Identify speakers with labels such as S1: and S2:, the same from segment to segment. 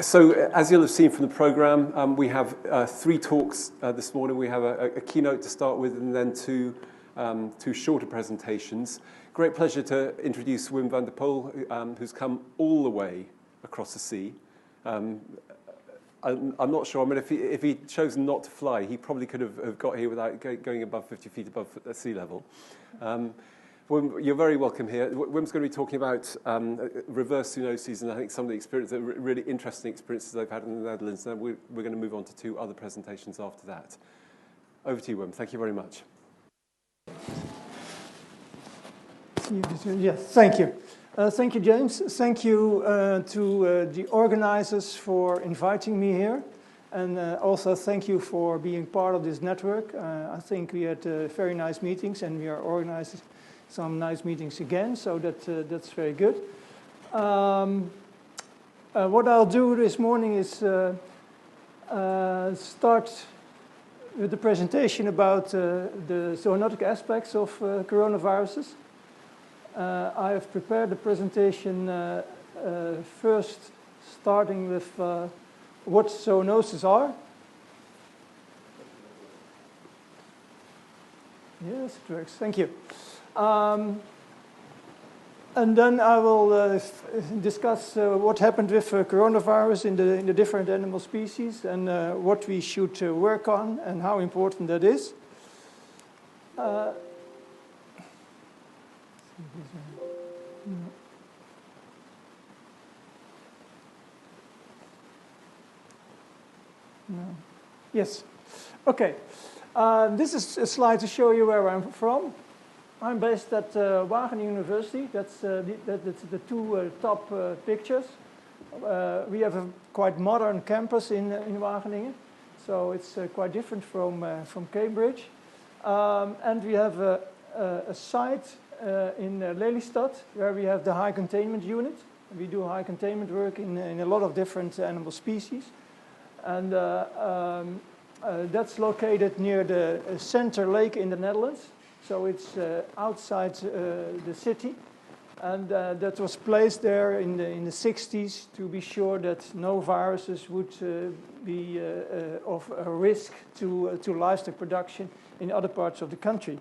S1: So, as you'll have seen from the programme, we have 3 talks this morning. We have a keynote to start with and then two shorter presentations. Great pleasure to introduce Wim der Poel, who's come all the way across the sea. I'm not sure. I mean, if he chose not to fly, he probably could have got here without going above 50 feet above sea level. Wim, you're very welcome here. Wim's going to be talking about reverse zoonosis and I think some of the really interesting experiences they've had in the Netherlands. And we're going to move on to 2 other presentations after that. Over to you, Wim. Thank you very much.
S2: Yes, thank you. Thank you, James. Thank you to the organizers for inviting me here. And also thank you for being part of this network. I think we had very nice meetings and we are organizing some nice meetings again, so that's very good. What I'll do this morning is start with the presentation about the zoonotic aspects of coronaviruses. I have prepared the presentation first starting with what zoonoses are. Yes, it works. Thank you. And then I will discuss what happened with coronavirus in the different animal species and what we should work on and how important that is. No. Yes. Okay. This is a slide to show you where I'm from. I'm based at Wageningen University. That's the 2 top pictures. We have a quite modern campus in Wageningen, so it's quite different from Cambridge. And we have a site in Lelystad where we have the high containment unit. We do high containment work in a lot of different animal species. And that's located near the Center Lake in the Netherlands. So it's outside the city. And that was placed there in the 60s to be sure that no viruses would be of a risk to livestock production in other parts of the country.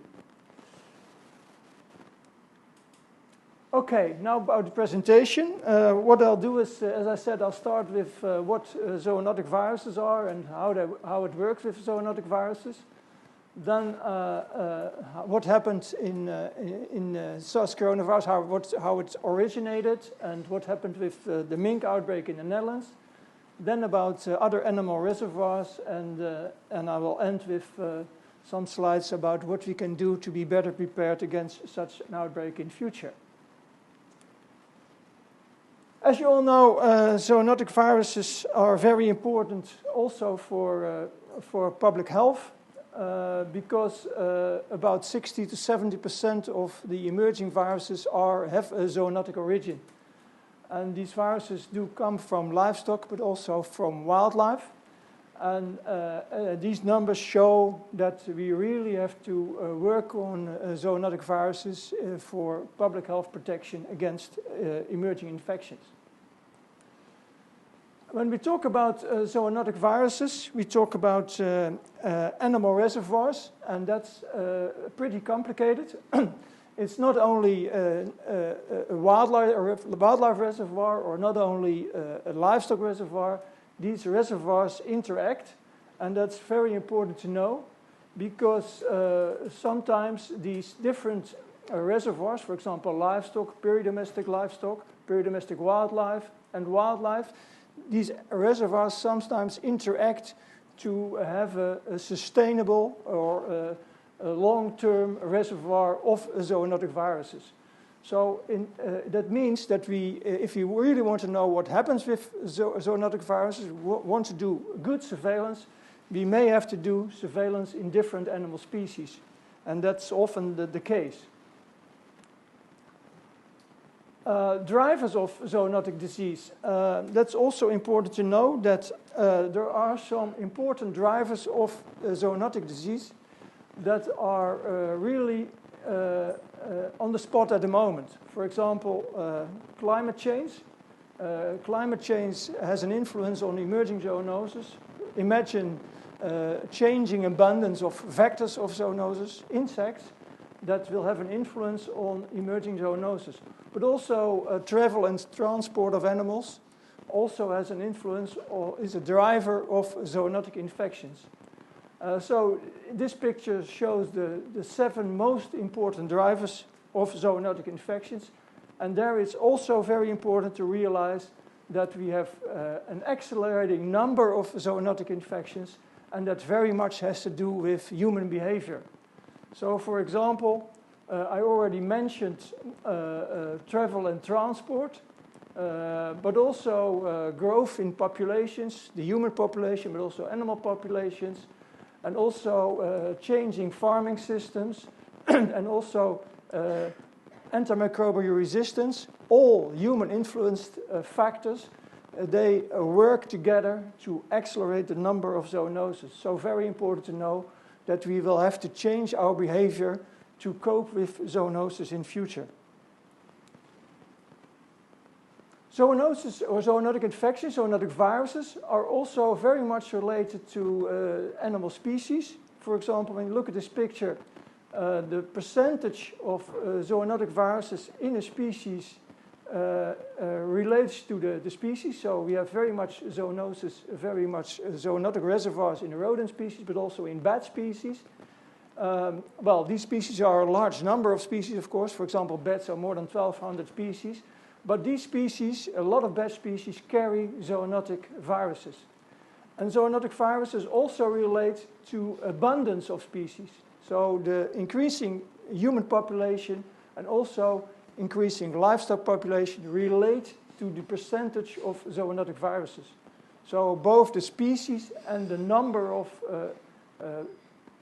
S2: Okay, now about the presentation. What I'll do is, as I said, I'll start with what zoonotic viruses are and how it works with zoonotic viruses. Then what happened in SARS coronavirus, how it originated and what happened with the mink outbreak in the Netherlands. Then about other animal reservoirs and I will end with some slides about what we can do to be better prepared against such an outbreak in future. As you all know, zoonotic viruses are very important also for public health because about 60 to 70% of the emerging viruses have a zoonotic origin. And these viruses do come from livestock, but also from wildlife. And these numbers show that we really have to work on zoonotic viruses for public health protection against emerging infections. When we talk about zoonotic viruses, we talk about animal reservoirs, and that's pretty complicated. It's not only a wildlife reservoir or not only a livestock reservoir. These reservoirs interact, and that's very important to know because sometimes these different reservoirs, for example, livestock, peridomestic livestock, peridomestic wildlife, and wildlife, these reservoirs sometimes interact to have a sustainable or a long-term reservoir of zoonotic viruses. So that means that if we really want to know what happens with zoonotic viruses, want to do good surveillance, we may have to do surveillance in different animal species. And that's often the case. Drivers of zoonotic disease. That's also important to know that there are some important drivers of zoonotic disease that are really on the spot at the moment. For example, climate change. Climate change has an influence on emerging zoonosis. Imagine changing abundance of vectors of zoonosis, insects, that will have an influence on emerging zoonosis. But also travel and transport of animals also has an influence or is a driver of zoonotic infections. So this picture shows the 7 most important drivers of zoonotic infections. And there it's also very important to realize that we have an accelerating number of zoonotic infections, and that very much has to do with human behavior. So, for example, I already mentioned travel and transport, but also growth in populations, the human population, but also animal populations, and also changing farming systems, and also antimicrobial resistance, all human-influenced factors. They work together to accelerate the number of zoonoses. So very important to know that we will have to change our behavior to cope with zoonosis in future. Zoonosis or zoonotic infections, zoonotic viruses, are also very much related to animal species. For example, when you look at this picture, the percentage of zoonotic viruses in a species relates to the species. So we have very much zoonosis, very much zoonotic reservoirs in the rodent species, but also in bat species. Well, these species are a large number of species, of course. For example, bats are more than 1,200 species. But these species, a lot of bat species, carry zoonotic viruses. And zoonotic viruses also relate to abundance of species. So the increasing human population and also increasing livestock population relate to the percentage of zoonotic viruses. So both the species and the number of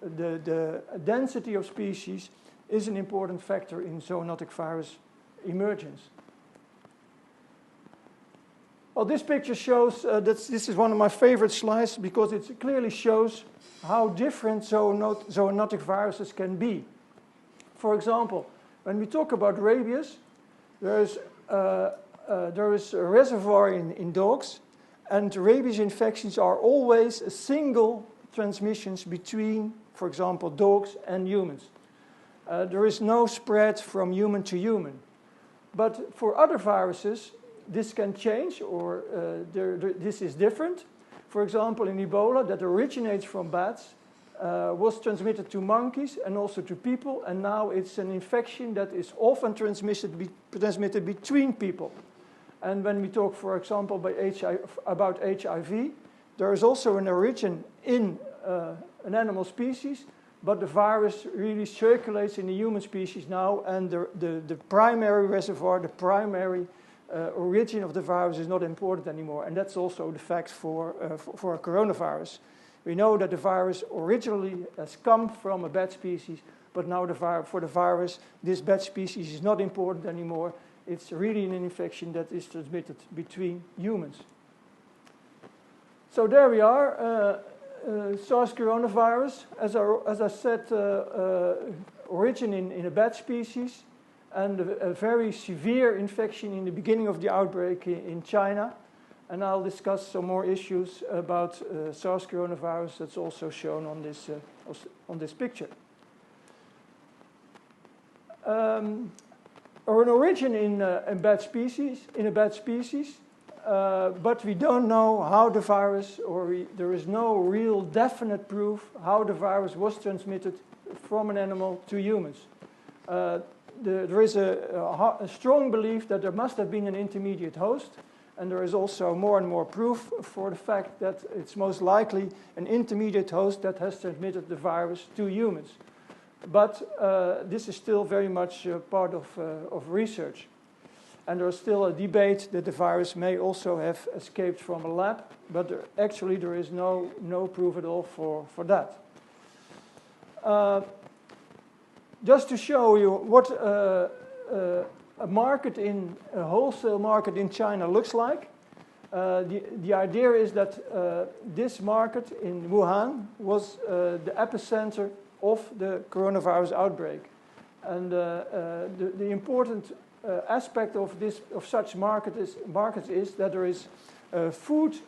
S2: the density of species is an important factor in zoonotic virus emergence. Well, this picture shows, this is one of my favorite slides because it clearly shows how different zoonotic viruses can be. For example, when we talk about rabies, there is a reservoir in dogs, and rabies infections are always a single transmissions between, for example, dogs and humans. There is no spread from human to human. But for other viruses, this can change, or this is different. For example, in Ebola, that originates from bats, was transmitted to monkeys and also to people, and now it's an infection that is often transmitted between people. And when we talk, for example, about HIV, there is also an origin in an animal species, but the virus really circulates in the human species now, and the primary reservoir, the primary origin of the virus is not important anymore. And that's also the fact for a coronavirus. We know that the virus originally has come from a bat species, but now for the virus, this bat species is not important anymore. It's really an infection that is transmitted between humans. So there we are, SARS coronavirus, as I said, origin in a bat species, and a very severe infection in the beginning of the outbreak in China. And I'll discuss some more issues about SARS coronavirus that's also shown on this picture. Or an origin in a bat species, but we don't know how the virus, there is no real definite proof how the virus was transmitted from an animal to humans. There is a strong belief that there must have been an intermediate host, and there is also more and more proof for the fact that it's most likely an intermediate host that has transmitted the virus to humans. But this is still very much part of research. And there is still a debate that the virus may also have escaped from a lab, but actually there is no proof at all for that. Just to show you what a wholesale market in China looks like, the idea is that this market in Wuhan was the epicenter of the coronavirus outbreak. And the important aspect of such markets is that there is food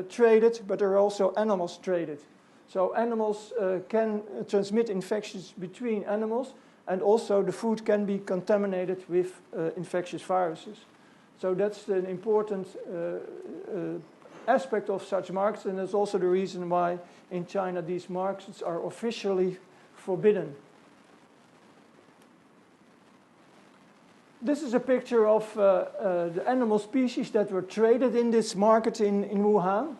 S2: traded, but there are also animals traded. So animals can transmit infections between animals, and also the food can be contaminated with infectious viruses. So that's an important aspect of such markets, and that's also the reason why in China these markets are officially forbidden. This is a picture of the animal species that were traded in this market in Wuhan.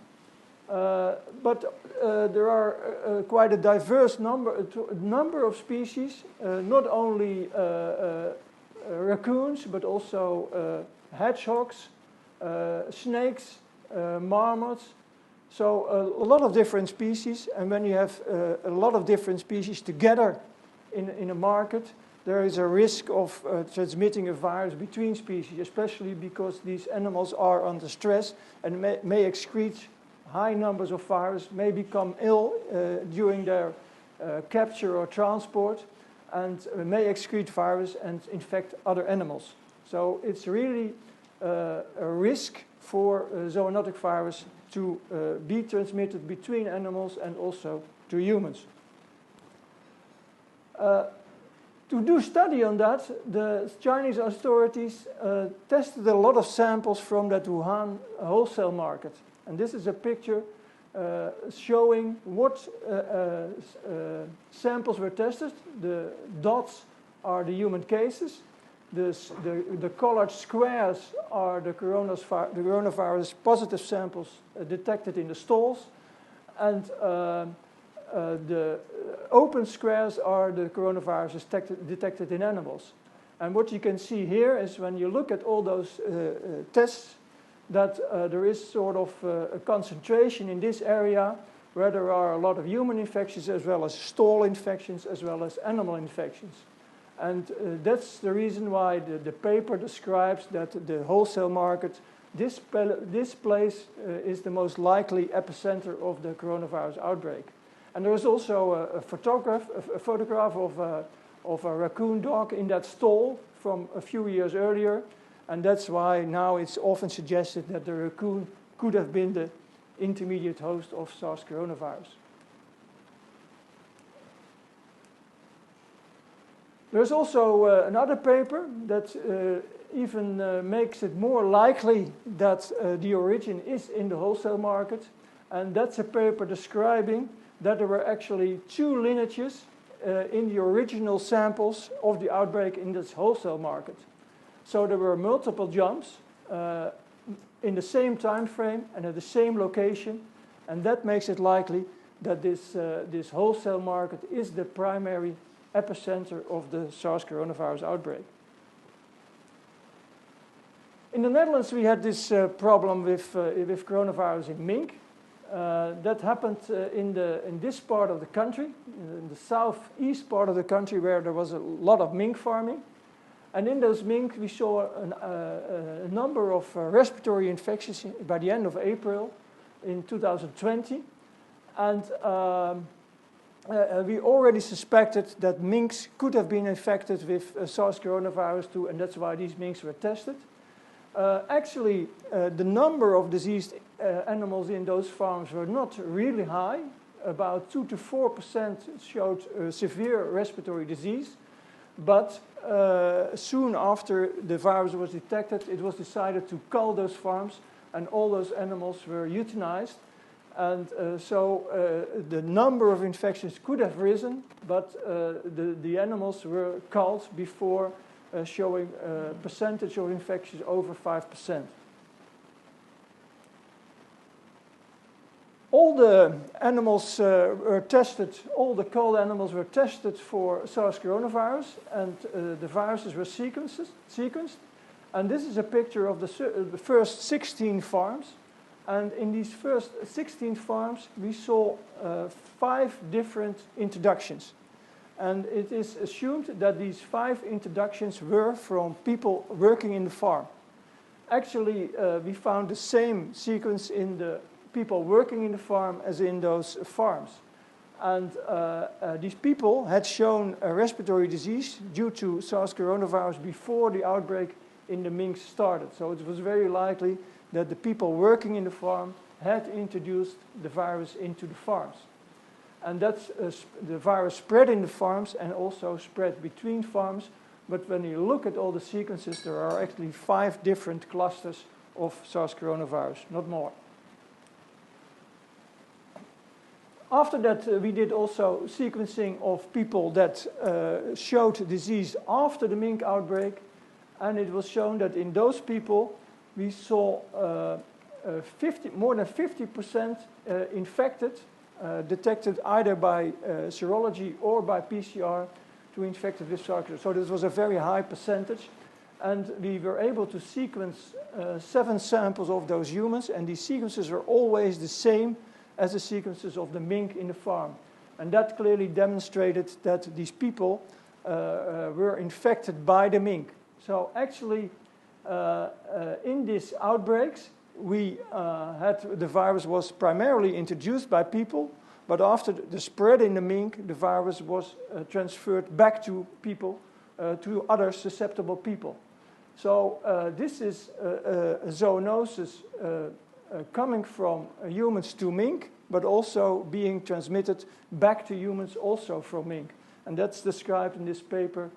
S2: But there are quite a diverse number of species, not only raccoons, but also hedgehogs, snakes, marmots. So a lot of different species, and when you have a lot of different species together in a market, there is a risk of transmitting a virus between species, especially because these animals are under stress and may excrete high numbers of virus, may become ill during their capture or transport, and may excrete virus and infect other animals. So it's really a risk for zoonotic virus to be transmitted between animals and also to humans. To do study on that, the Chinese authorities tested a lot of samples from that Wuhan wholesale market. And this is a picture showing what samples were tested. The dots are the human cases. The colored squares are the coronavirus positive samples detected in the stalls. And the open squares are the coronavirus detected in animals. And what you can see here is when you look at all those tests, that there is sort of a concentration in this area where there are a lot of human infections as well as stall infections as well as animal infections. And that's the reason why the paper describes that the wholesale market, this place is the most likely epicenter of the coronavirus outbreak. And there is also a photograph of a raccoon dog in that stall from a few years earlier. And that's why now it's often suggested that the raccoon could have been the intermediate host of SARS coronavirus. There's also another paper that even makes it more likely that the origin is in the wholesale market. And that's a paper describing that there were actually two lineages in the original samples of the outbreak in this wholesale market. So there were multiple jumps in the same time frame and at the same location, and that makes it likely that this wholesale market is the primary epicenter of the SARS coronavirus outbreak. In the Netherlands, we had this problem with coronavirus in mink. That happened in this part of the country, in the southeast part of the country, where there was a lot of mink farming. And in those mink, we saw a number of respiratory infections by the end of April in 2020. And we already suspected that minks could have been infected with SARS coronavirus too, and that's why these minks were tested. Actually, the number of diseased animals in those farms were not really high. About 2 to 4% showed severe respiratory disease. But soon after the virus was detected, it was decided to cull those farms, and all those animals were euthanized. And so the number of infections could have risen, but the animals were culled before showing a percentage of infections over 5%. All the animals were tested, all the culled animals were tested for SARS coronavirus, and the viruses were sequenced. And this is a picture of the first 16 farms. And in these first 16 farms, we saw 5 different introductions. And it is assumed that these 5 introductions were from people working in the farm. Actually, we found the same sequence in the people working in the farm as in those farms. And these people had shown a respiratory disease due to SARS coronavirus before the outbreak in the minks started. So it was very likely that the people working in the farm had introduced the virus into the farms. And that's the virus spread in the farms and also spread between farms. But when you look at all the sequences, there are actually 5 different clusters of SARS coronavirus, not more. After that, we did also sequencing of people that showed disease after the mink outbreak. And it was shown that in those people, we saw more than 50% infected, detected either by serology or by PCR to infected with SARS. So this was a very high percentage. And we were able to sequence 7 samples of those humans. And these sequences are always the same as the sequences of the mink in the farm. And that clearly demonstrated that these people were infected by the mink. So actually, in these outbreaks, we the virus was primarily introduced by people, but after the spread in the mink, the virus was transferred back to people, to other susceptible people. So this is a zoonosis coming from humans to mink, but also being transmitted back to humans also from mink. And that's described in this paper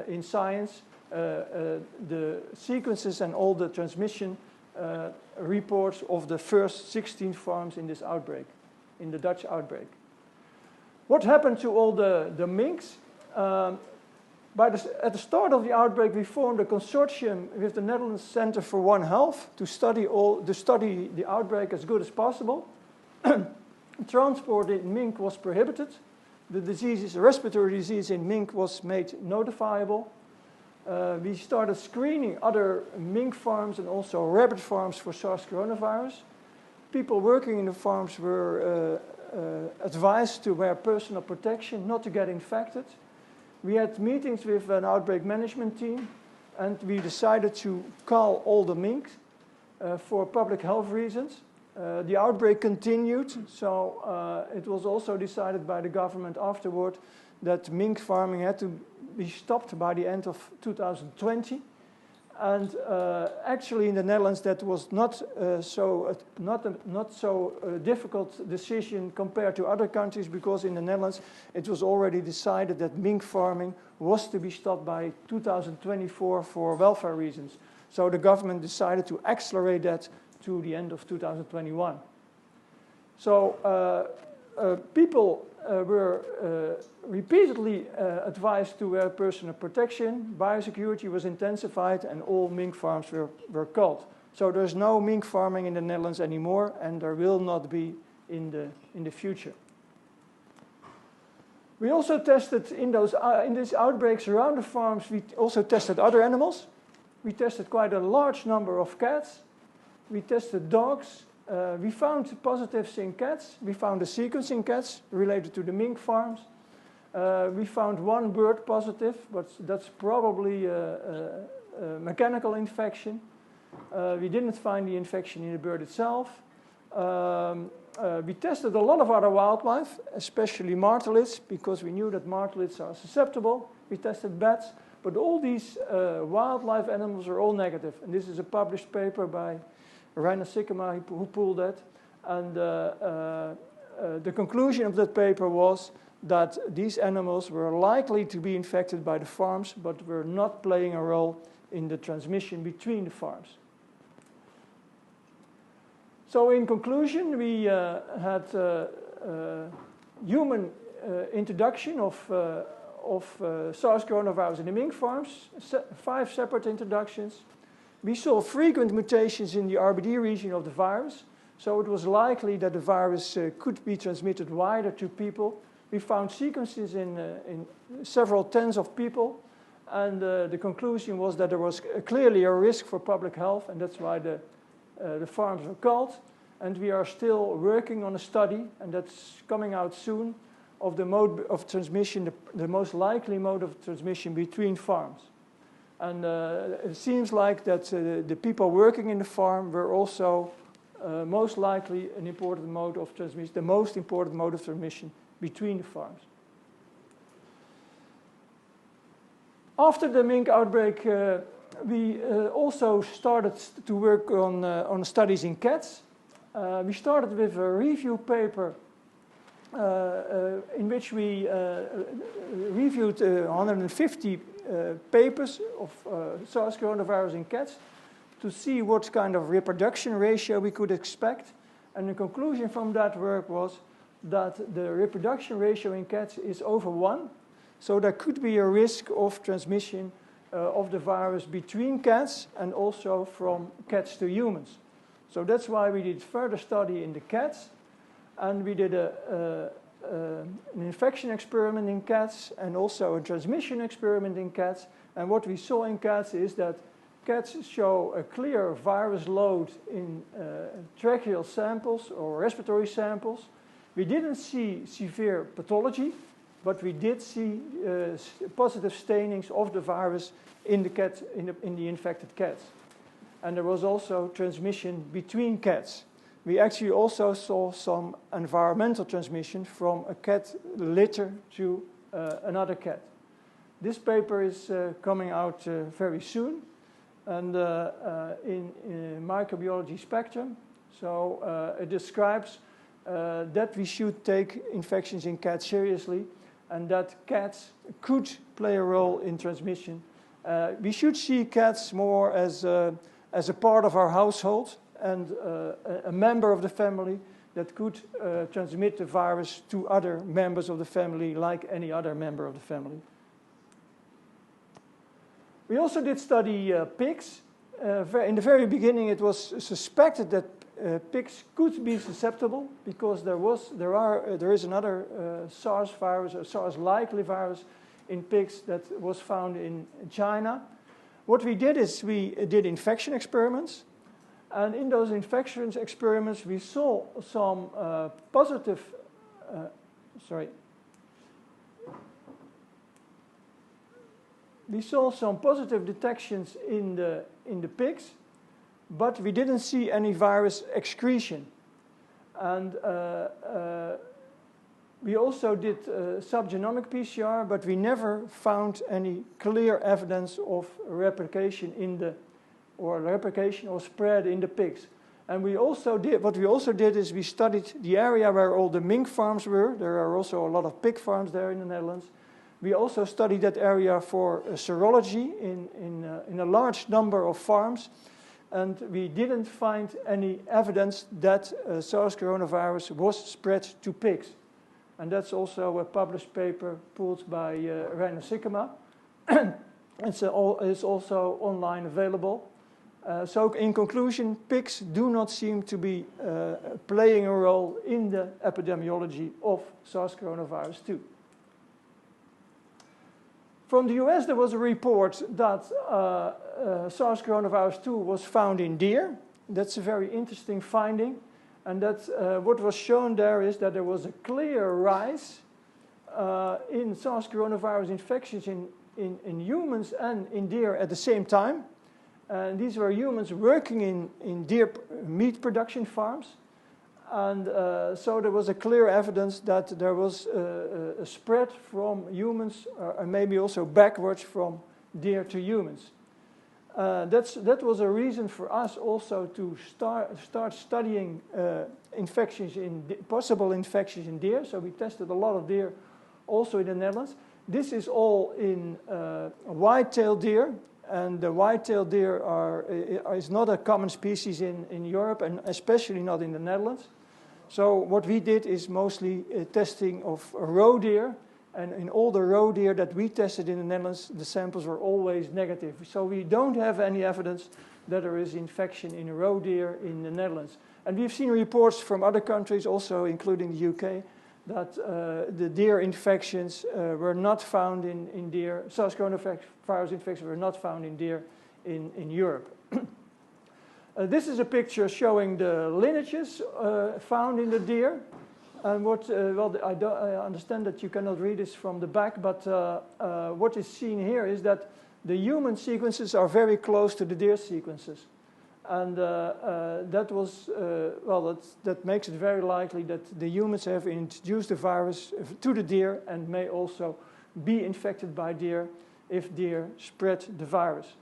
S2: in Science, the sequences and all the transmission reports of the first 16 farms in this outbreak, in the Dutch outbreak. What happened to all the minks? At the start of the outbreak, we formed a consortium with the Netherlands Center for One Health to study the outbreak as good as possible. Transport in mink was prohibited. The disease, respiratory disease in mink was made notifiable. We started screening other mink farms and also rabbit farms for SARS coronavirus. People working in the farms were advised to wear personal protection, not to get infected. We had meetings with an outbreak management team, and we decided to cull all the mink for public health reasons. The outbreak continued, so it was also decided by the government afterward that mink farming had to be stopped by the end of 2020. And actually in the Netherlands that was not so difficult decision compared to other countries, because in the Netherlands it was already decided that mink farming was to be stopped by 2024 for welfare reasons. So the government decided to accelerate that to the end of 2021. So people were repeatedly advised to wear personal protection. Biosecurity was intensified and all mink farms were culled. So there's no mink farming in the Netherlands anymore, and there will not be in the future. We also tested in these outbreaks around the farms, we also tested other animals. We tested quite a large number of cats. We tested dogs. We found positives in cats. We found a sequence in cats related to the mink farms. We found one bird positive, but that's probably a mechanical infection. We didn't find the infection in the bird itself. We tested a lot of other wildlife, especially martelids, because we knew that martelids are susceptible. We tested bats, but all these wildlife animals are all negative. And this is a published paper by Rainer Sikkema, who pulled that. And the conclusion of that paper was that these animals were likely to be infected by the farms, but were not playing a role in the transmission between the farms. So in conclusion, we had human introduction of SARS coronavirus in the mink farms, 5 separate introductions. We saw frequent mutations in the RBD region of the virus, so it was likely that the virus could be transmitted wider to people. We found sequences in several tens of people, and the conclusion was that there was clearly a risk for public health, and that's why the farms were culled. And we are still working on a study, and that's coming out soon, of the mode of transmission, the most likely mode of transmission between farms. And it seems like that the people working in the farm were also most likely an important mode of transmission, the most important mode of transmission between the farms. After the mink outbreak, we also started to work on studies in cats. We started with a review paper in which we reviewed 150 papers of SARS coronavirus in cats to see what kind of reproduction ratio we could expect. And the conclusion from that work was that the reproduction ratio in cats is over 1. So there could be a risk of transmission of the virus between cats and also from cats to humans. So that's why we did further study in the cats, and we did an infection experiment in cats and also a transmission experiment in cats. And what we saw in cats is that cats show a clear virus load in tracheal samples or respiratory samples. We didn't see severe pathology, but we did see positive stainings of the virus in the infected cats. And there was also transmission between cats. We actually also saw some environmental transmission from a cat litter to another cat. This paper is coming out very soon, and in Microbiology Spectrum. So it describes that we should take infections in cats seriously, and that cats could play a role in transmission. We should see cats more as a part of our household and a member of the family that could transmit the virus to other members of the family like any other member of the family. We also did study pigs. In the very beginning it was suspected that pigs could be susceptible because there is another SARS virus, a SARS-likely virus in pigs that was found in China. What we did is we did infection experiments, and in those infection experiments we saw some positive detections in the pigs, but we didn't see any virus excretion. And we also did subgenomic PCR, but we never found any clear evidence of replication or spread in the pigs. And what we also did is we studied the area where all the mink farms were. There are also a lot of pig farms there in the Netherlands. We also studied that area for serology in a large number of farms. And we didn't find any evidence that SARS coronavirus was spread to pigs. And that's also a published paper pulled by Reiner Sikkema. It's also online available. So in conclusion, pigs do not seem to be playing a role in the epidemiology of SARS coronavirus 2. From the US, there was a report that SARS coronavirus 2 was found in deer. That's a very interesting finding. And that's, what was shown there is that there was a clear rise in SARS coronavirus infections in humans and in deer at the same time. And these were humans working in deer meat production farms. And so there was a clear evidence that there was a spread from humans and maybe also backwards from deer to humans. That was a reason for us also to start studying possible infections in deer. So we tested a lot of deer also in the Netherlands. This is all in white-tailed deer, and the white-tailed deer is not a common species in Europe, and especially not in the Netherlands. So what we did is mostly testing of roe deer, and in all the roe deer that we tested in the Netherlands, the samples were always negative. So we don't have any evidence that there is infection in roe deer in the Netherlands. And we've seen reports from other countries, also including the UK, that the deer infections were not found in deer. SARS coronavirus infections were not found in deer in Europe. This is a picture showing the lineages found in the deer. And I understand that you cannot read this from the back, but what is seen here is that the human sequences are very close to the deer sequences. And that makes it very likely that the humans have introduced the virus to the deer and may also be infected by deer if deer spread the virus.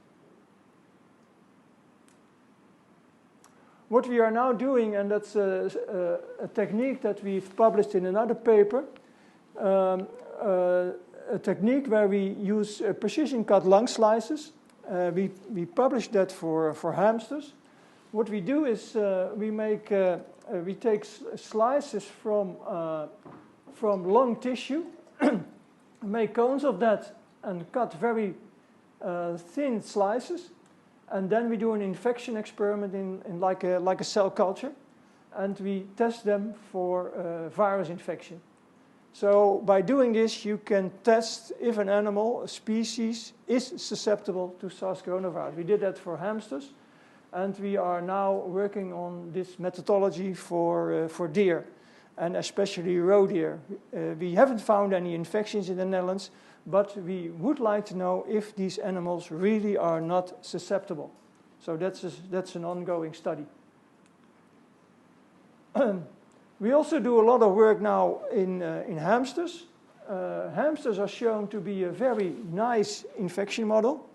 S2: What we are now doing, and that's a technique that we've published in another paper, a technique where we use precision cut lung slices. We published that for hamsters. What we do is we take slices from lung tissue, make cones of that, and cut very thin slices. And then we do an infection experiment in like a cell culture, and we test them for virus infection. So by doing this, you can test if an animal, a species, is susceptible to SARS coronavirus. We did that for hamsters, and we are now working on this methodology for deer, and especially roe deer. We haven't found any infections in the Netherlands, but we would like to know if these animals really are not susceptible. So that's an ongoing study. We also do a lot of work now in hamsters. Hamsters are shown to be a very nice infection model.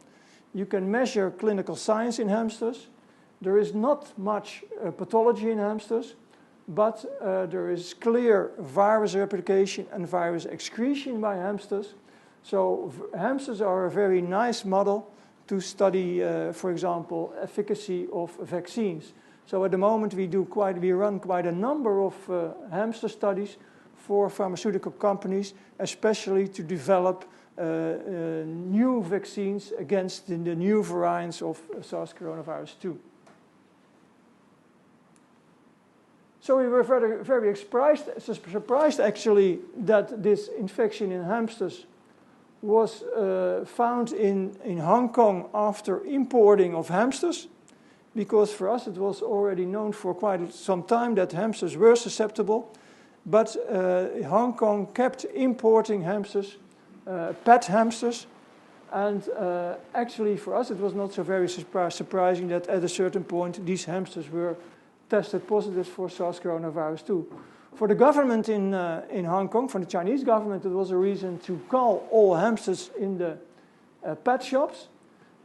S2: You can measure clinical signs in hamsters. There is not much pathology in hamsters, but there is clear virus replication and virus excretion by hamsters. So hamsters are a very nice model to study, for example, efficacy of vaccines. So at the moment we run quite a number of hamster studies for pharmaceutical companies, especially to develop new vaccines against the new variants of SARS coronavirus 2. So we were very surprised actually that this infection in hamsters was found in Hong Kong after importing of hamsters, because for us it was already known for quite some time that hamsters were susceptible, but Hong Kong kept importing hamsters, pet hamsters, and actually for us it was not so very surprising that at a certain point these hamsters were tested positive for SARS coronavirus 2. For the government in Hong Kong, for the Chinese government, it was a reason to call all hamsters in the pet shops.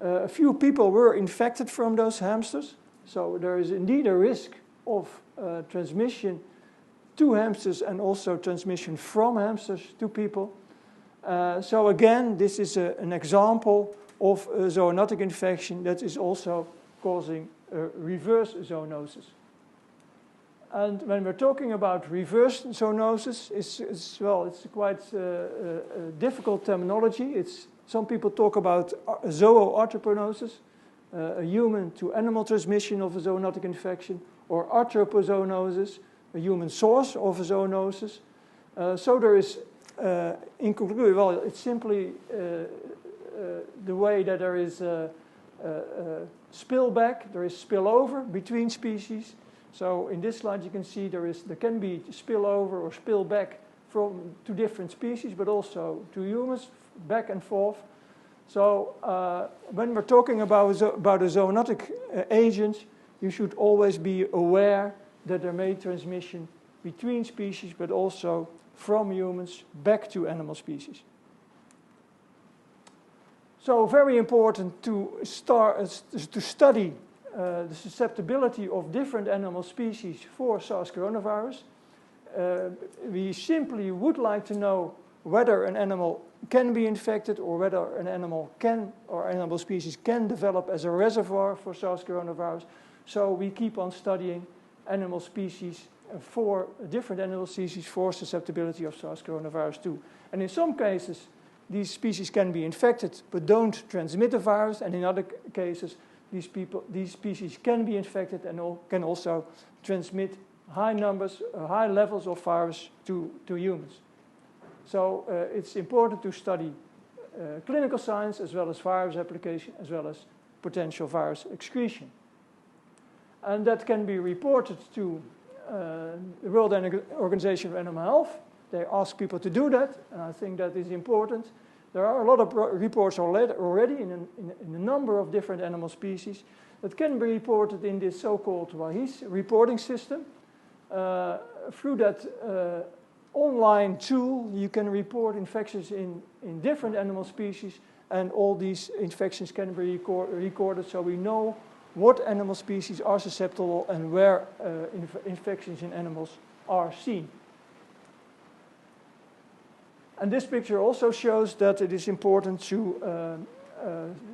S2: A few people were infected from those hamsters, so there is indeed a risk of transmission to hamsters and also transmission from hamsters to people. So again, this is an example of a zoonotic infection that is also causing reverse zoonosis. And when we're talking about reverse zoonosis, it's quite a difficult terminology. Some people talk about zooanthroponosis, a human to animal transmission of a zoonotic infection, or anthropozoonosis, a human source of a zoonosis. So there is, in conclusion, well, it's simply the way that there is spillback, there is spillover between species. So in this slide you can see there can be spillover or spillback to different species, but also to humans, back and forth. So when we're talking about a zoonotic agent, you should always be aware that there may be transmission between species, but also from humans back to animal species. So very important to study the susceptibility of different animal species for SARS coronavirus. We simply would like to know whether an animal can be infected or whether an animal animal species can develop as a reservoir for SARS coronavirus. So we keep on studying animal species different animal species for susceptibility of SARS coronavirus 2. And in some cases, these species can be infected but don't transmit the virus, and in other cases, these species can be infected and can also transmit high levels of virus to humans. So it's important to study clinical signs as well as virus application as well as potential virus excretion. And that can be reported to the World Organization for Animal Health. They ask people to do that, and I think that is important. There are a lot of reports already in a number of different animal species. that can be reported in this so-called WAHIS reporting system. Through that online tool, you can report infections in different animal species, and all these infections can be recorded, so we know what animal species are susceptible and where infections in animals are seen. And this picture also shows that it is important to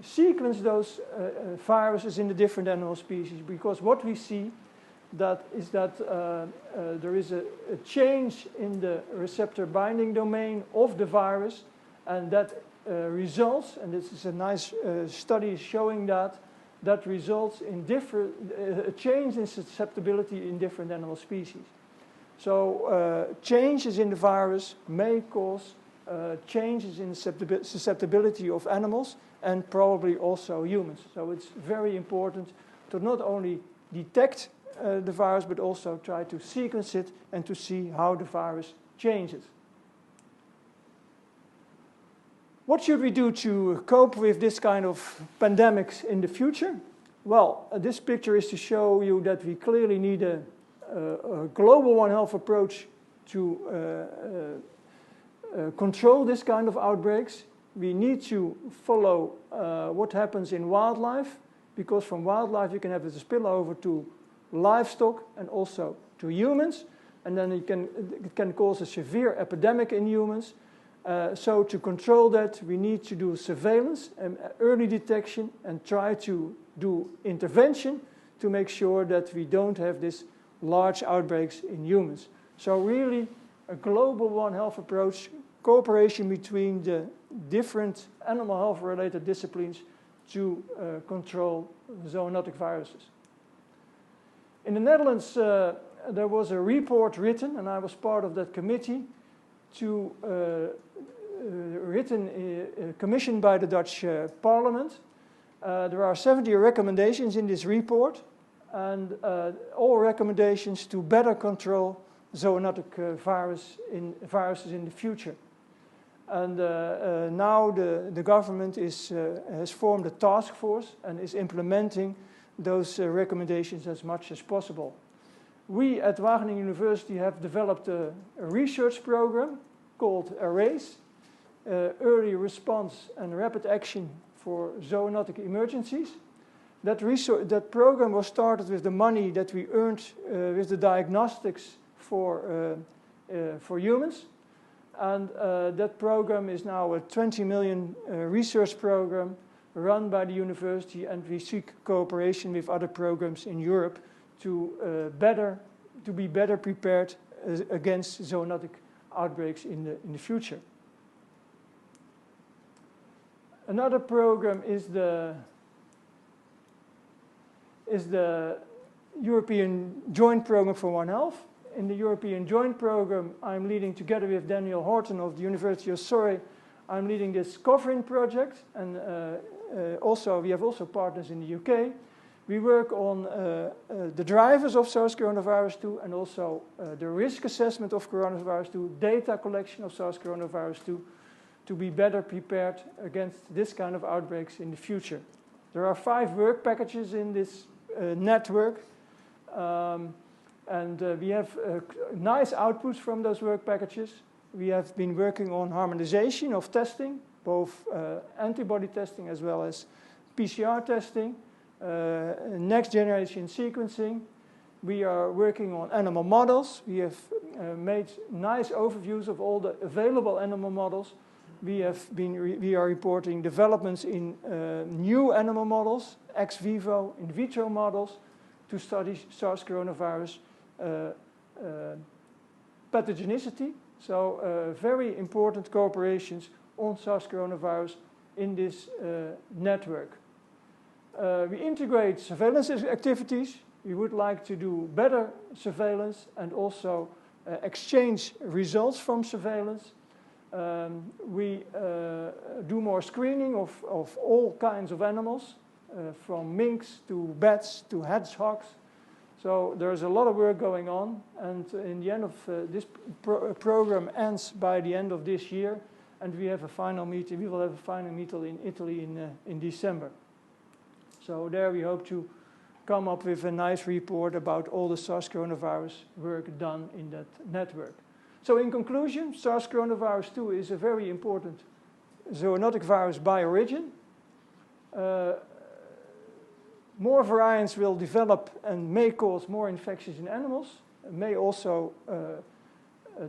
S2: sequence those viruses in the different animal species, because what we see is that there is a change in the receptor binding domain of the virus, and that results, and this is a nice study showing that results in a change in susceptibility in different animal species. So changes in the virus may cause changes in susceptibility of animals and probably also humans. So it's very important to not only detect the virus, but also try to sequence it and to see how the virus changes. What should we do to cope with this kind of pandemics in the future? Well, this picture is to show you that we clearly need a global One Health approach to control this kind of outbreaks. We need to follow what happens in wildlife, because from wildlife you can have a spillover to livestock and also to humans, and then it can cause a severe epidemic in humans. So to control that, we need to do surveillance and early detection and try to do intervention to make sure that we don't have this large outbreaks in humans. So really a global One Health approach, cooperation between the different animal health related disciplines to control zoonotic viruses. In the Netherlands, there was a report written, and I was part of that committee, commissioned by the Dutch Parliament. There are 70 recommendations in this report, and all recommendations to better control zoonotic viruses in the future. And now the government has formed a task force and is implementing those recommendations as much as possible. We at Wageningen University have developed a research program called ARRACE, Early Response and Rapid Action for Zoonotic Emergencies. That program was started with the money that we earned with the diagnostics for humans. And that program is now a 20 million research program run by the university, and we seek cooperation with other programs in Europe to be better prepared against zoonotic outbreaks in the future. Another program is the European Joint Program for One Health. In the European Joint Program, I'm leading, together with Daniel Horton of the University of Surrey, I'm leading this covering project, and we have also partners in the UK. We work on the drivers of SARS-CoV-2 and also the risk assessment of coronavirus 2, data collection of SARS-CoV-2 to be better prepared against this kind of outbreaks in the future. There are 5 work packages in this network, and we have nice outputs from those work packages. We have been working on harmonization of testing, both antibody testing as well as PCR testing, next generation sequencing. We are working on animal models. We have made nice overviews of all the available animal models. We are reporting developments in new animal models, ex vivo, in vitro models, to study SARS-CoV pathogenicity. So very important cooperations on SARS-CoV in this network. We integrate surveillance activities. We would like to do better surveillance and also exchange results from surveillance. We do more screening of all kinds of animals, from minks to bats to hedgehogs. So there's a lot of work going on, and in the end of this program ends by the end of this year, and we have a final meeting. We will have a final meeting in Italy in December. So there we hope to come up with a nice report about all the SARS coronavirus work done in that network. So in conclusion, SARS coronavirus 2 is a very important zoonotic virus by origin. More variants will develop and may cause more infections in animals, may also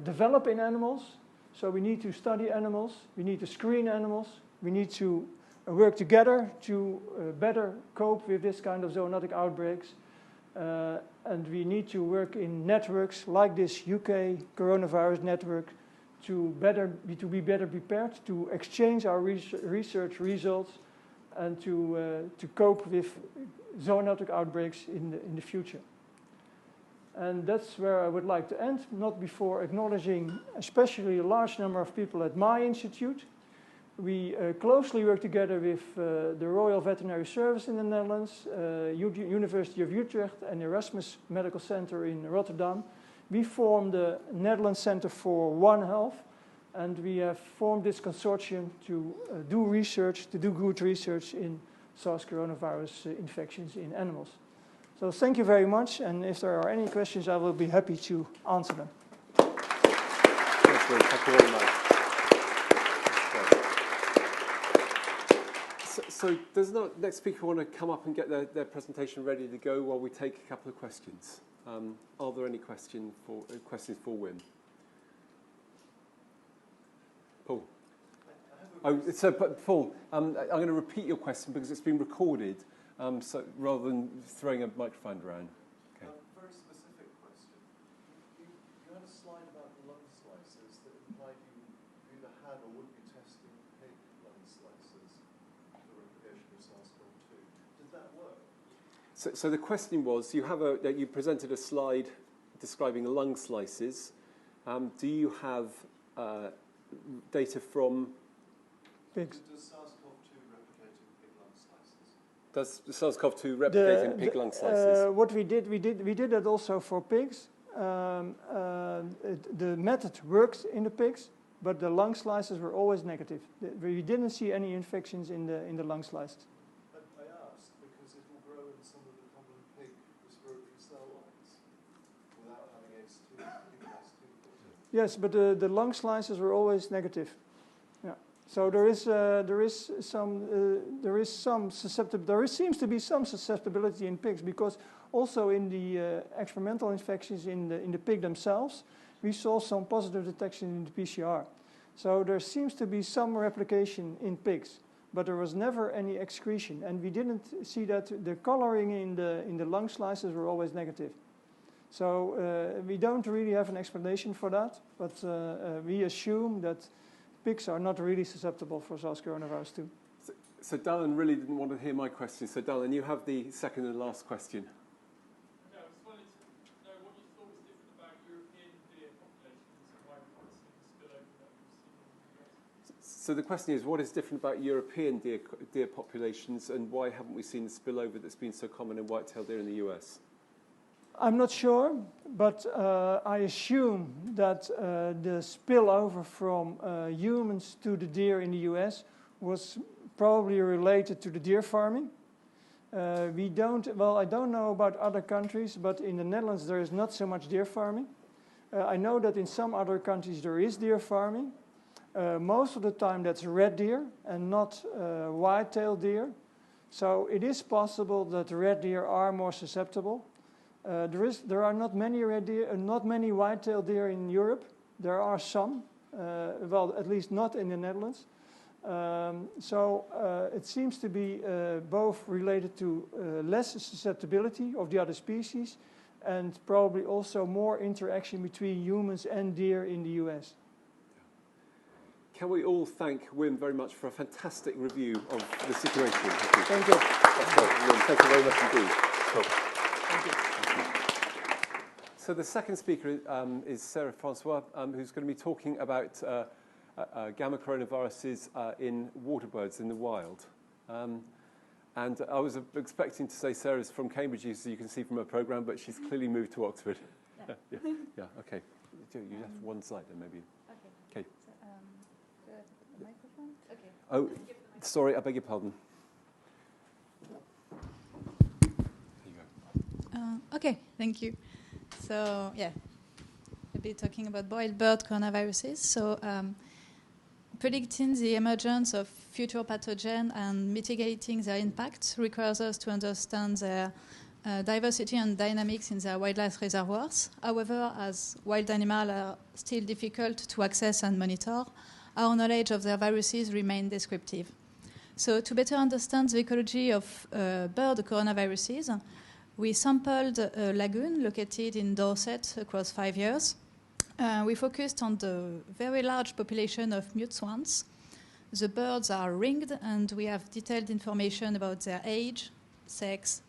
S2: develop in animals. So we need to study animals, we need to screen animals, we need to work together to better cope with this kind of zoonotic outbreaks. And we need to work in networks like this UK coronavirus network to be better prepared to exchange our research results and to cope with zoonotic outbreaks in the future. And that's where I would like to end, not before acknowledging especially a large number of people at my institute. We closely work together with the Royal Veterinary Service in the Netherlands, University of Utrecht and Erasmus Medical Center in Rotterdam. We formed the Netherlands Center for One Health, and we have formed this consortium to do research, to do good research in SARS coronavirus infections in animals. So thank you very much, and if there are any questions, I will be happy to answer them.
S1: Thank you very much. So does the next speaker want to come up and get their presentation ready to go while we take a couple of questions? Are there any questions for Wim? Paul? Paul, I'm going to repeat your question because it's been recorded, so rather than throwing a microphone around. Okay.
S3: Very specific question. You had a slide about the lung slices that implied you either had or would be testing pig lung slices for replication of SARS-CoV-2. Did that work?
S1: So the question was, you presented a slide describing lung slices. Do you have data from
S2: pigs?
S3: Does SARS-CoV-2 replicate in pig lung slices?
S1: Does the SARS-CoV-2 replicate in pig lung slices?
S2: What we did that also for pigs. The method works in the pigs, but the lung slices were always negative. We didn't see any infections in the lung slices.
S3: But I asked because it will grow in some of the common pig respiratory cell lines without having ACE2.
S2: Yes, but the lung slices were always negative. Yeah. So there seems to be some susceptibility in pigs, because also in the experimental infections in the pig themselves, we saw some positive detection in the PCR. So there seems to be some replication in pigs, but there was never any excretion, and we didn't see that the coloring in the lung slices were always negative. So we don't really have an explanation for that, but we assume that pigs are not really susceptible for SARS coronavirus 2.
S1: So Dallin really didn't want to hear my question. So Dallin, you have the second and last question.
S4: No, I just wanted to know what you thought was different about European deer populations and why we haven't seen the spillover that we've seen in the US.
S1: So the question is, what is different about European deer populations, and why haven't we seen the spillover that's been so common in white-tailed deer in the US?
S2: I'm not sure, but I assume that the spillover from humans to the deer in the US was probably related to the deer farming. I don't know about other countries, but in the Netherlands there is not so much deer farming. I know that in some other countries there is deer farming. Most of the time that's red deer and not white-tailed deer. So it is possible that red deer are more susceptible. There are not many red deer, not many white-tailed deer in Europe. There are some, at least not in the Netherlands. It seems to be both related to less susceptibility of the other species, and probably also more interaction between humans and deer in the US.
S1: Can we all thank Wim very much for a fantastic review of the situation?
S2: Thank you.
S1: That's right, Wim. Thank you very much indeed. Cool.
S2: Thank you.
S1: So the second speaker is Sarah Francois, who's going to be talking about Gammacoronaviruses in water birds in the wild. And I was expecting to say Sarah's from Cambridge, as you can see from her programme, but she's clearly moved to Oxford. Yeah, okay. You left one slide then, maybe. Okay.
S5: So, the microphone? Okay.
S1: Oh, sorry, I beg your pardon. There you go.
S5: Okay, thank you. So, yeah, we'll be talking about boiled bird coronaviruses. So, predicting the emergence of future pathogens and mitigating their impact requires us to understand their diversity and dynamics in their wildlife reservoirs. However, as wild animals are still difficult to access and monitor, our knowledge of their viruses remains descriptive. So to better understand the ecology of bird coronaviruses, we sampled a lagoon located in Dorset across 5 years. We focused on the very large population of mute swans. The birds are ringed, and we have detailed information about their age, sex,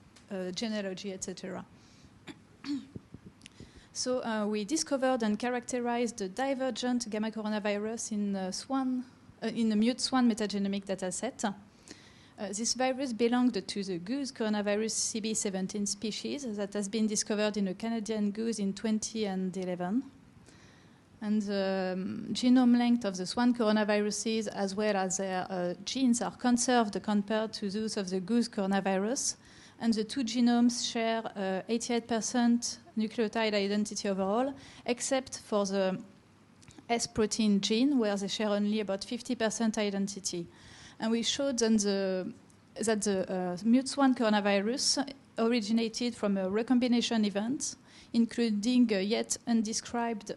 S5: genealogy, etc. So we discovered and characterized the divergent Gammacoronavirus in a mute swan metagenomic dataset. This virus belonged to the goose coronavirus CB17 species that has been discovered in a Canadian goose in 2011. And the genome length of the swan coronaviruses, as well as their genes, are conserved compared to those of the goose coronavirus. And the two genomes share 88% nucleotide identity overall, except for the S protein gene, where they share only about 50% identity. And we showed then that the mute swan coronavirus originated from a recombination event, including yet undescribed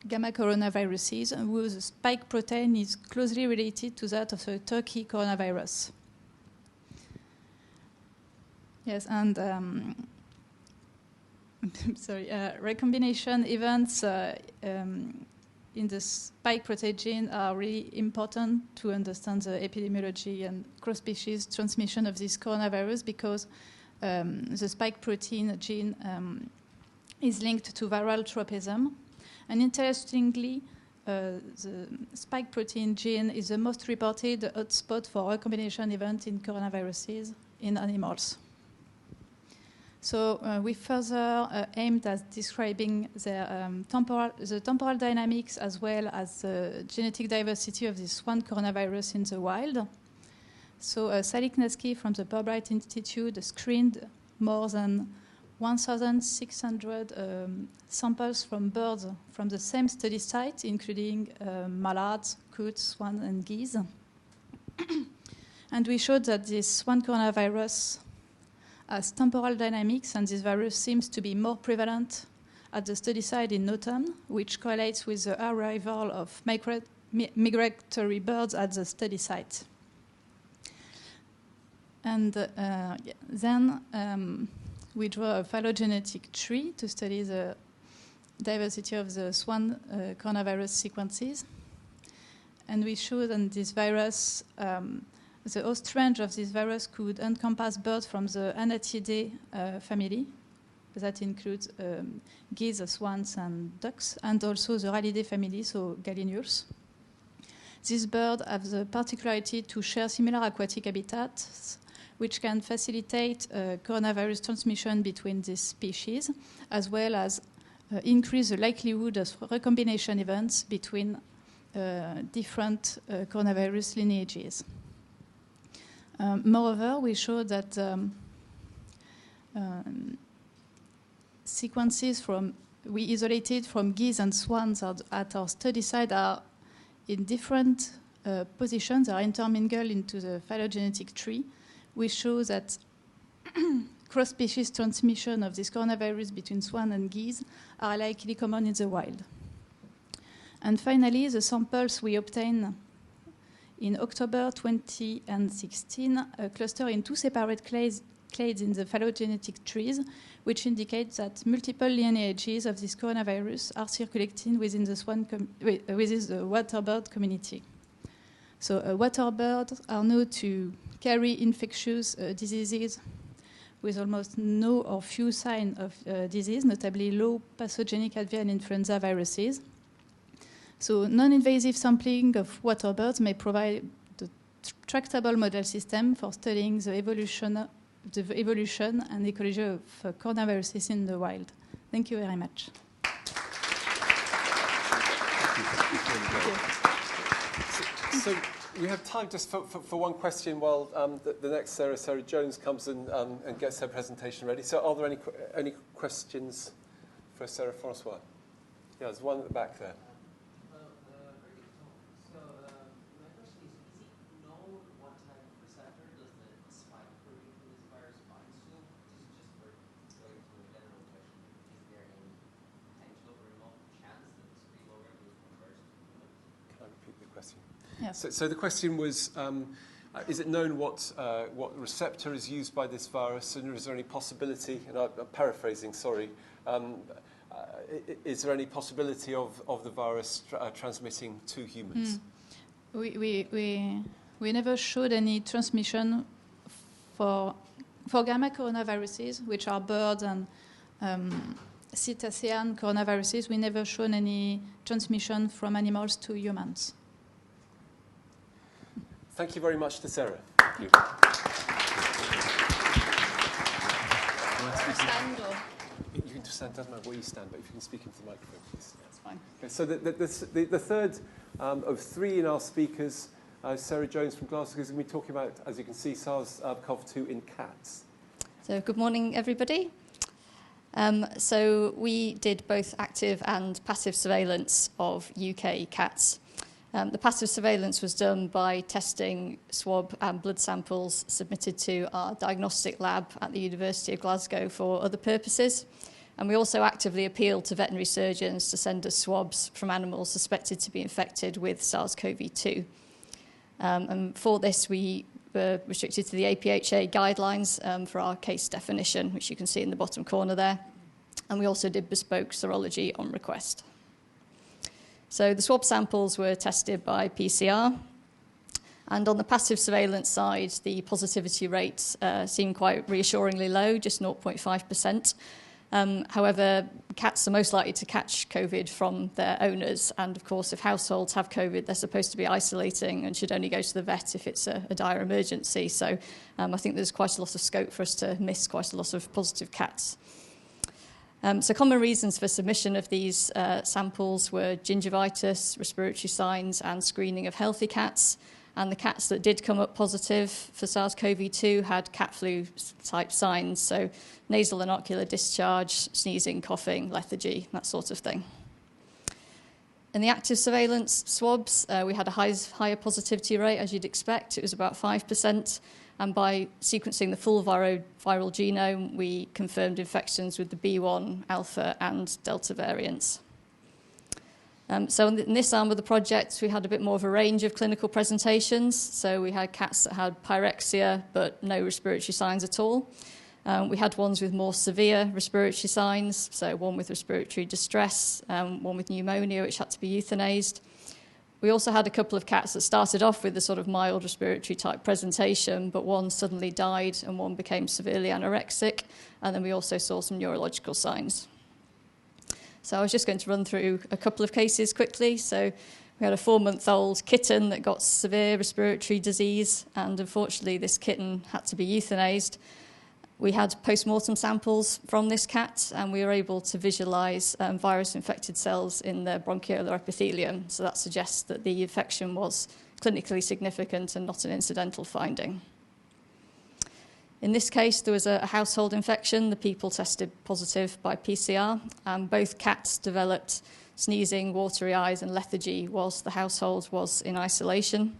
S5: Gammacoronaviruses, whose spike protein is closely related to that of the turkey coronavirus. Yes, and recombination events in the spike protein gene are really important to understand the epidemiology and cross-species transmission of this coronavirus, because the spike protein gene is linked to viral tropism. And interestingly, the spike protein gene is the most reported hotspot for recombination event in coronaviruses in animals. So we further aimed at describing the temporal dynamics as well as the genetic diversity of this one coronavirus in the wild. So Salik Nasky from the Purbright Institute screened more than 1,600 samples from birds from the same study site, including mallards, coots, swans, and geese. And we showed that this one coronavirus has temporal dynamics, and this virus seems to be more prevalent at the study site in autumn, which correlates with the arrival of migratory birds at the study site. And then we draw a phylogenetic tree to study the diversity of the swan coronavirus sequences. And we show that this virus, the host range of this virus could encompass birds from the Anatidae family. That includes geese, swans, and ducks, and also the Rallidae family, so gallinures. These birds have the particularity to share similar aquatic habitats, which can facilitate coronavirus transmission between these species, as well as increase the likelihood of recombination events between different coronavirus lineages. Moreover, we show that sequences we isolated from geese and swans at our study site are in different positions, are intermingled into the phylogenetic tree. We show that cross-species transmission of this coronavirus between swan and geese are likely common in the wild. And finally, the samples we obtained in October 2016 cluster in two separate clades in the phylogenetic trees, which indicate that multiple lineages of this coronavirus are circulating within the waterbird community. So waterbirds are known to carry infectious diseases with almost no or few signs of disease, notably low pathogenic avian influenza viruses. So non-invasive sampling of waterbirds may provide the tractable model system for studying the evolution and ecology of coronaviruses in the wild. Thank you very much.
S1: So We have time just for one question while the next Sarah Jones comes and gets her presentation ready. So are there any questions for Sarah Francois? Yeah, there's one at the back there.
S5: Yes.
S1: So the question was, is it known what receptor is used by this virus, and is there any possibility, and I'm paraphrasing, sorry, is there any possibility of the virus transmitting to humans?
S5: We never showed any transmission for Gammacoronaviruses, which are birds and cetacean coronaviruses. We never shown any transmission from animals to humans.
S1: Thank you very much to Sarah. Thank you.
S5: Stand or?
S1: You can just stand, doesn't matter where you stand, but if you can speak into the microphone, please.
S5: That's fine.
S1: Okay, so the third of three in our speakers, Sarah Jones from Glasgow, is going to be talking about, as you can see, SARS-CoV-2 in cats.
S6: So good morning, everybody. So we did both active and passive surveillance of UK cats. The passive surveillance was done by testing swab and blood samples submitted to our diagnostic lab at the University of Glasgow for other purposes. And we also actively appealed to veterinary surgeons to send us swabs from animals suspected to be infected with SARS-CoV-2. And for this, we were restricted to the APHA guidelines for our case definition, which you can see in the bottom corner there. And we also did bespoke serology on request. So the swab samples were tested by PCR. And on the passive surveillance side, the positivity rates seem quite reassuringly low, just 0.5%. However, cats are most likely to catch COVID from their owners. And of course, if households have COVID, they're supposed to be isolating and should only go to the vet if it's a dire emergency. So I think there's quite a lot of scope for us to miss quite a lot of positive cats. So common reasons for submission of these samples were gingivitis, respiratory signs, and screening of healthy cats. And the cats that did come up positive for SARS-CoV-2 had cat flu-type signs, so nasal and ocular discharge, sneezing, coughing, lethargy, that sort of thing. In the active surveillance swabs, we had a higher positivity rate, as you'd expect. It was about 5%. And by sequencing the full viral genome, we confirmed infections with the B1, Alpha, and Delta variants. So in this arm of the project, we had a bit more of a range of clinical presentations. So we had cats that had pyrexia, but no respiratory signs at all. We had ones with more severe respiratory signs, so one with respiratory distress, one with pneumonia, which had to be euthanized. We also had a couple of cats that started off with a sort of mild respiratory type presentation, but one suddenly died and one became severely anorexic. And then we also saw some neurological signs. So I was just going to run through a couple of cases quickly. So we had a 4-month-old kitten that got severe respiratory disease, and unfortunately this kitten had to be euthanized. We had post-mortem samples from this cat, and we were able to visualize virus-infected cells in the bronchiolar epithelium. So that suggests that the infection was clinically significant and not an incidental finding. In this case, there was a household infection. The people tested positive by PCR, and both cats developed sneezing, watery eyes, and lethargy whilst the household was in isolation.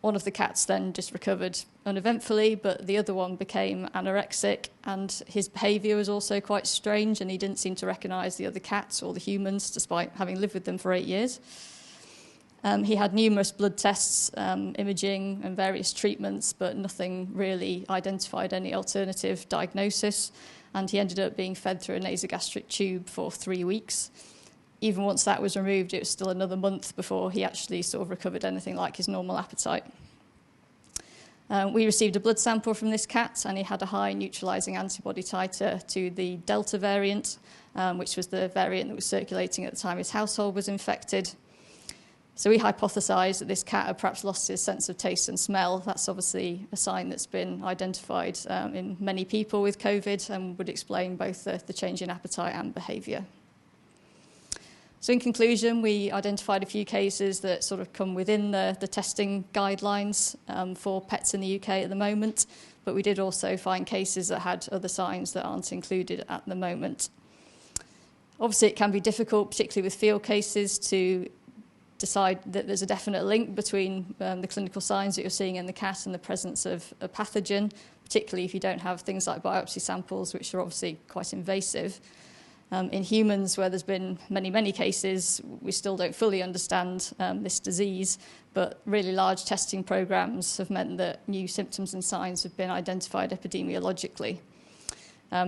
S6: One of the cats then just recovered uneventfully, but the other one became anorexic, and his behaviour was also quite strange, and he didn't seem to recognise the other cats or the humans, despite having lived with them for 8 years. He had numerous blood tests, imaging, and various treatments, but nothing really identified any alternative diagnosis, and he ended up being fed through a nasogastric tube for 3 weeks. Even once that was removed, it was still another month before he actually sort of recovered anything like his normal appetite. We received a blood sample from this cat, and he had a high neutralising antibody titer to the Delta variant, which was the variant that was circulating at the time his household was infected. So we hypothesised that this cat had perhaps lost his sense of taste and smell. That's obviously a sign that's been identified in many people with COVID and would explain both the change in appetite and behaviour. So in conclusion, we identified a few cases that sort of come within the testing guidelines for pets in the UK at the moment, but we did also find cases that had other signs that aren't included at the moment. Obviously, it can be difficult, particularly with field cases, to decide that there's a definite link between the clinical signs that you're seeing in the cat and the presence of a pathogen, particularly if you don't have things like biopsy samples, which are obviously quite invasive. In humans, where there's been many, many cases, we still don't fully understand this disease, but really large testing programs have meant that new symptoms and signs have been identified epidemiologically.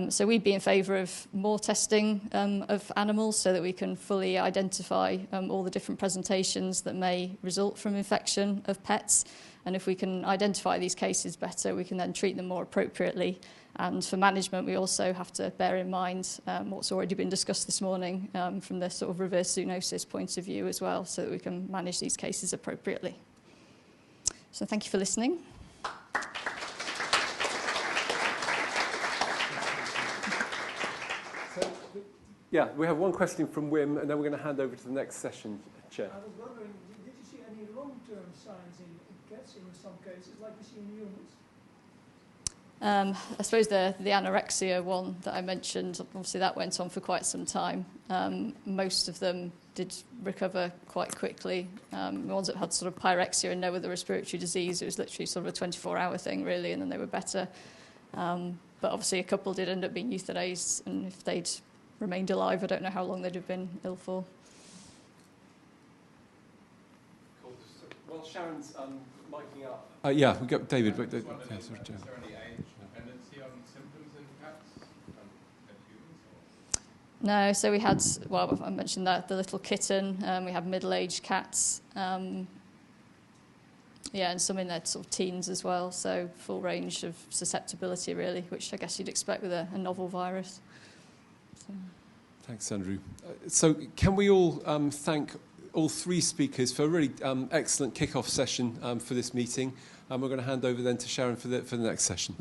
S6: So we'd be in favour of more testing of animals so that we can fully identify all the different presentations that may result from infection of pets. And if we can identify these cases better, we can then treat them more appropriately. And for management, we also have to bear in mind what's already been discussed this morning from the sort of reverse zoonosis point of view as well, so that we can manage these cases appropriately. So thank you for listening.
S1: Yeah, we have one question from Wim, and then we're going to hand over to the next session, Chair.
S2: I was wondering, did you see any long-term signs in cats in some cases, like you see in humans?
S6: I suppose the anorexia one that I mentioned, obviously that went on for quite some time. Most of them did recover quite quickly. The ones that had sort of pyrexia and no other respiratory disease, it was literally sort of a 24-hour thing really, and then they were better. But obviously a couple did end up being euthanized, and if they'd remained alive, I don't know how long they'd have been ill for.
S1: Cool. Well, Sharon's miking up. Yeah, we've got David.
S7: Is there any age dependency on symptoms in cats and humans?
S6: No, so we had, well, I mentioned that, the little kitten, we had middle-aged cats, and some in their sort of teens as well, so full range of susceptibility really, which I guess you'd expect with a novel virus. So.
S1: Thanks, Andrew. So can we all thank all three speakers for a really excellent kick-off session for this meeting. We're going to hand over then to Sharon for the next session.